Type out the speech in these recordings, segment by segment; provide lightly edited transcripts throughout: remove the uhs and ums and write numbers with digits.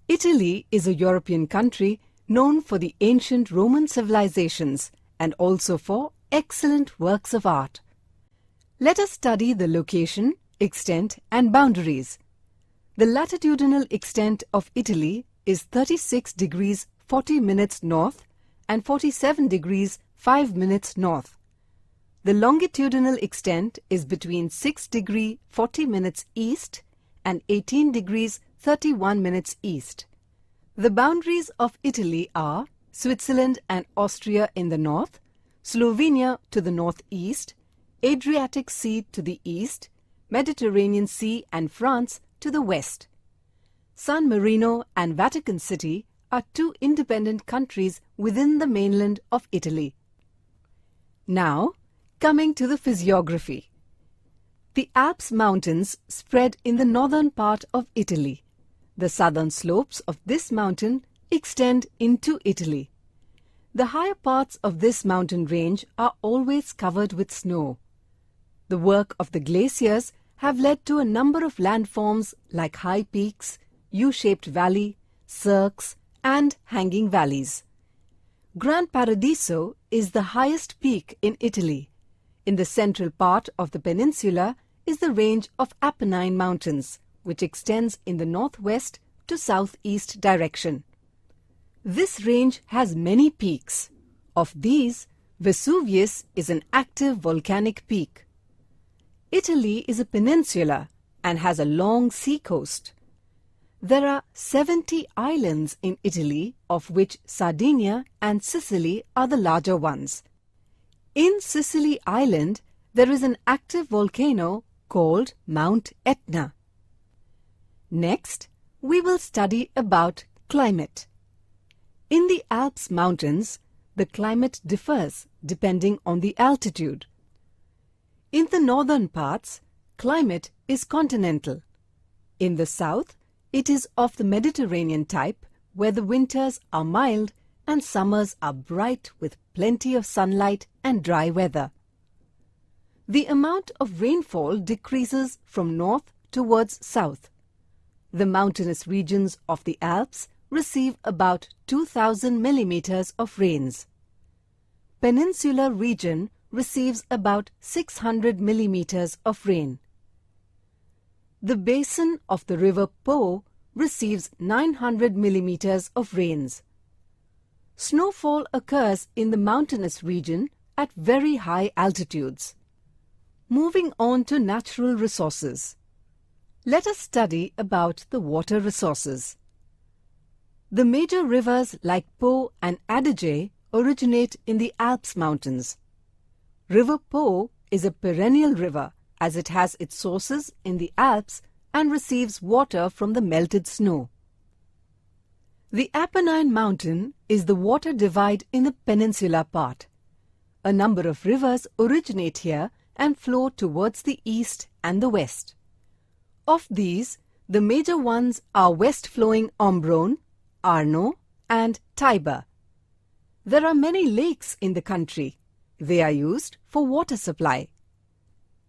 Italy is a European country known for the ancient Roman civilizations and also for excellent works of art. Let us study the location, extent and boundaries. The latitudinal extent of Italy is 36 degrees 40 minutes north and 47 degrees 5 minutes north. The longitudinal extent is between 6 degrees 40 minutes east and 18 degrees 31 minutes east. The boundaries of Italy are Switzerland and Austria in the north, Slovenia to the northeast, Adriatic Sea to the east, Mediterranean Sea and France to the west. San Marino and Vatican City are two independent countries within the mainland of Italy. Now, coming to the physiography. The Alps mountains spread in the northern part of Italy. The southern slopes of this mountain extend into Italy. The higher parts of this mountain range are always covered with snow. The work of the glaciers have led to a number of landforms like high peaks, U-shaped valley, cirques, and hanging valleys. Gran Paradiso is the highest peak in Italy. In the central part of the peninsula is the range of Apennine Mountains, which extends in the northwest to southeast direction. This range has many peaks. Of these, Vesuvius is an active volcanic peak. Italy is a peninsula and has a long sea coast. There are 70 islands in Italy, of which Sardinia and Sicily are the larger ones. In Sicily Island, there is an active volcano called Mount Etna. Next, we will study about climate. In the Alps mountains, the climate differs depending on the altitude. In the northern parts, climate is continental. In the south, it is of the Mediterranean type, where the winters are mild and summers are bright with plenty of sunlight and dry weather. The amount of rainfall decreases from north towards south. The mountainous regions of the Alps receive about 2,000 millimeters of rains. Peninsular region receives about 600 millimeters of rain. The basin of the river Po receives 900 millimeters of rains. Snowfall occurs in the mountainous region at very high altitudes. Moving on to natural resources. Let us study about the water resources. The major rivers like Po and Adige originate in the Alps mountains. River Po is a perennial river as it has its sources in the Alps and receives water from the melted snow. The Apennine Mountain is the water divide in the peninsular part. A number of rivers originate here and flow towards the east and the west. Of these, the major ones are west-flowing Ombrone, Arno, and Tiber. There are many lakes in the country. They are used for water supply.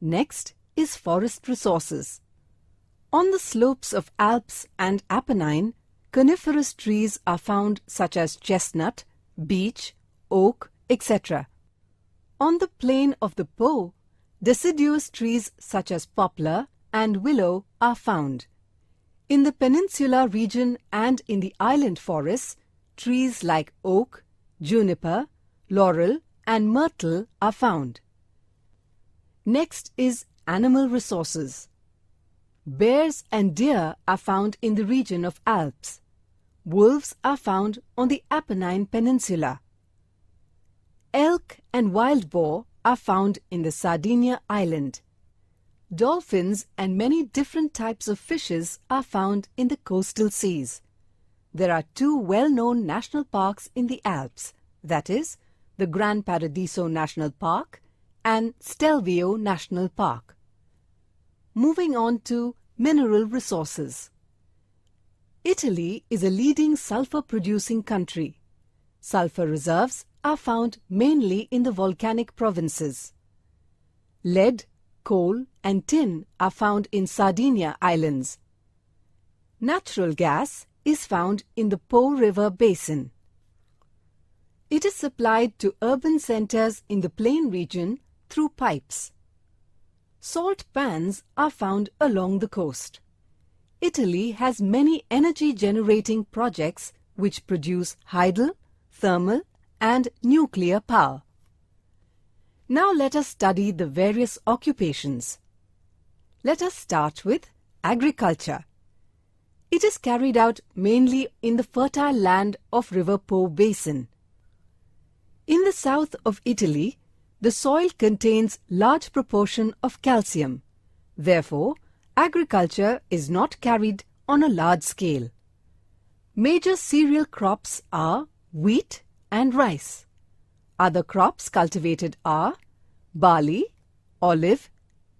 Next is forest resources. On the slopes of Alps and Apennine, coniferous trees are found such as chestnut, beech, oak, etc. On the plain of the Po, deciduous trees such as poplar and willow are found. In the peninsular region and in the island forests, trees like oak, juniper, laurel and myrtle are found. Next is animal resources. Bears and deer are found in the region of Alps. Wolves are found on the Apennine Peninsula. Elk and wild boar are found in the Sardinia Island. Dolphins and many different types of fishes are found in the coastal seas. There are two well-known national parks in the Alps, that is, the Gran Paradiso National Park and Stelvio National Park. Moving on to mineral resources. Italy is a leading sulfur-producing country. Sulfur reserves are found mainly in the volcanic provinces. Lead, coal and tin are found in Sardinia Islands. Natural gas is found in the Po River basin. It is supplied to urban centers in the plain region through pipes. Salt pans are found along the coast. Italy has many energy-generating projects which produce hydel, thermal and nuclear power. Now let us study the various occupations. Let us start with agriculture. It is carried out mainly in the fertile land of River Po basin. In the south of Italy, the soil contains large proportion of calcium. Therefore, agriculture is not carried on a large scale. Major cereal crops are wheat and rice. Other crops cultivated are barley, olive,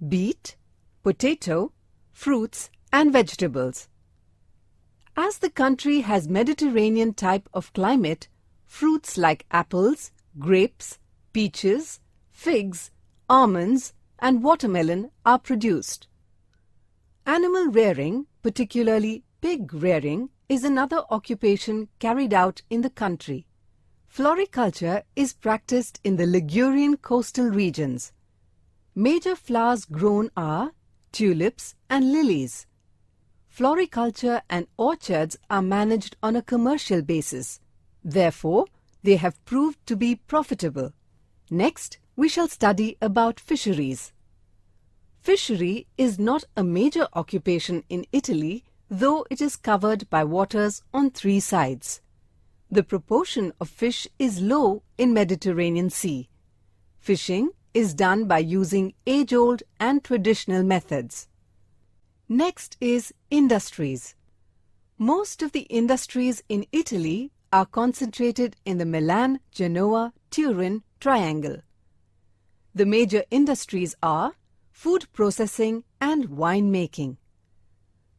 beet, potato, fruits and vegetables. As the country has Mediterranean type of climate, fruits like apples, grapes, peaches, figs, almonds and watermelon are produced. Animal rearing, particularly pig rearing, is another occupation carried out in the country. Floriculture is practiced in the Ligurian coastal regions. Major flowers grown are tulips and lilies. Floriculture and orchards are managed on a commercial basis. Therefore, they have proved to be profitable. Next, we shall study about fisheries. Fishery is not a major occupation in Italy, though it is covered by waters on 3 sides. The proportion of fish is low in Mediterranean Sea. Fishing is done by using age-old and traditional methods. Next is industries. Most of the industries in Italy are concentrated in the Milan-Genoa-Turin triangle. The major industries are food processing and wine making.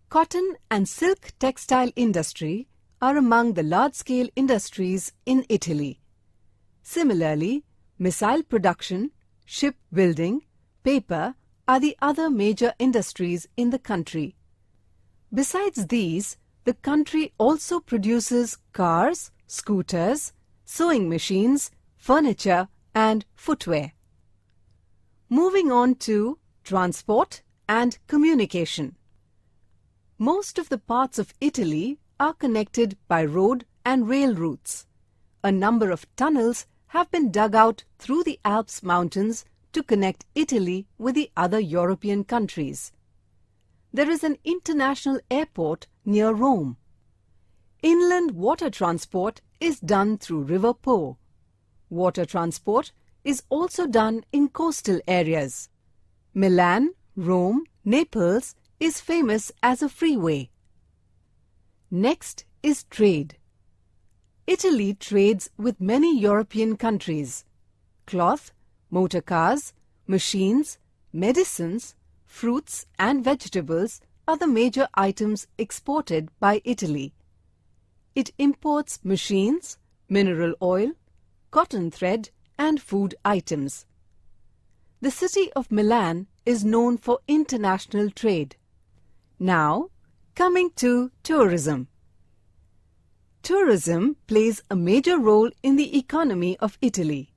Cotton and silk textile industry are among the large-scale industries in Italy. Similarly, missile production, ship building, paper are the other major industries in the country. Besides these, the country also produces cars, scooters, sewing machines, furniture and footwear. Moving on to transport and communication. Most of the parts of Italy are connected by road and rail routes. A number of tunnels have been dug out through the Alps mountains to connect Italy with the other European countries. There is an international airport near Rome. Inland water transport is done through River Po. Water transport is also done in coastal areas. Milan, Rome, Naples is famous as a freeway. Next is trade. Italy trades with many European countries. Cloth, motor cars, machines, medicines, fruits and vegetables are the major items exported by Italy. It imports machines, mineral oil, cotton thread and food items. The city of Milan is known for international trade. Now, coming to tourism. Tourism plays a major role in the economy of Italy.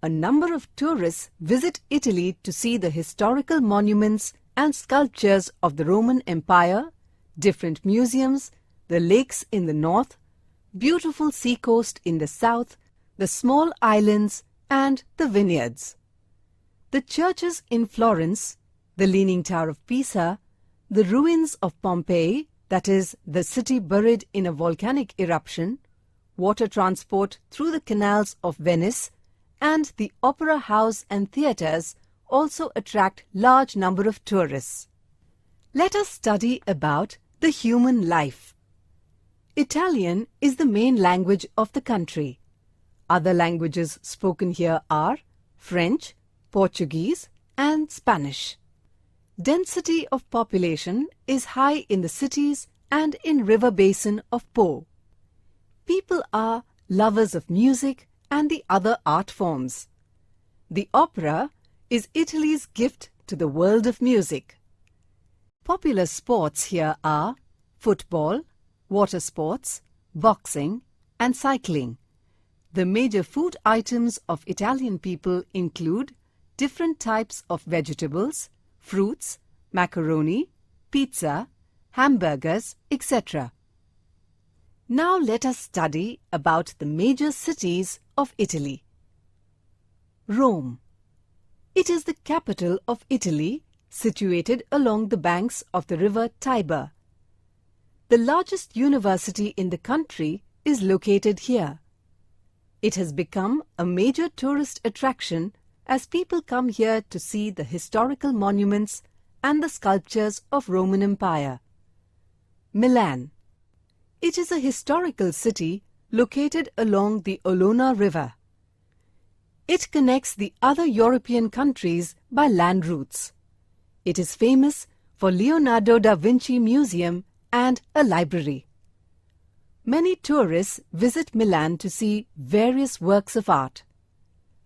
A number of tourists visit Italy to see the historical monuments and sculptures of the Roman Empire, different museums, the lakes in the north, beautiful seacoast in the south, the small islands and the vineyards. The churches in Florence, the Leaning Tower of Pisa, the ruins of Pompeii, that is, the city buried in a volcanic eruption, water transport through the canals of Venice, and the opera house and theatres also attract large number of tourists. Let us study about the human life. Italian is the main language of the country. Other languages spoken here are French, Portuguese and Spanish. Density of population is high in the cities and in river basin of Po. People are lovers of music and the other art forms. The opera is Italy's gift to the world of music. Popular sports here are football, water sports, boxing, and cycling. The major food items of Italian people include different types of vegetables, fruits, macaroni, pizza, hamburgers, etc. Now let us study about the major cities of Italy. Rome. It is the capital of Italy, situated along the banks of the river Tiber. The largest university in the country is located here. It has become a major tourist attraction as people come here to see the historical monuments and the sculptures of Roman Empire. Milan. It is a historical city located along the Olona River. It connects the other European countries by land routes. It is famous for Leonardo da Vinci Museum and a library. Many tourists visit Milan to see various works of art.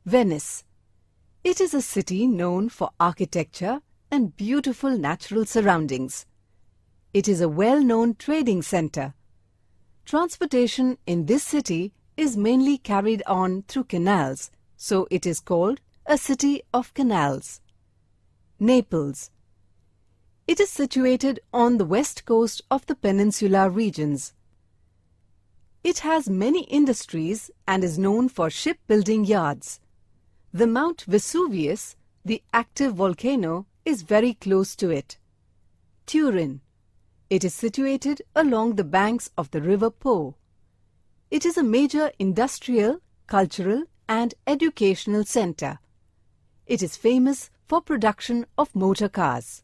Venice. It is a city known for architecture and beautiful natural surroundings. It is a well-known trading center. Transportation in this city is mainly carried on through canals, so it is called a city of canals. Naples. It is situated on the west coast of the Peninsula regions. It has many industries and is known for shipbuilding yards. The Mount Vesuvius, the active volcano, is very close to it. Turin. It is situated along the banks of the river Po. It is a major industrial, cultural, and educational center. It is famous for production of motor cars.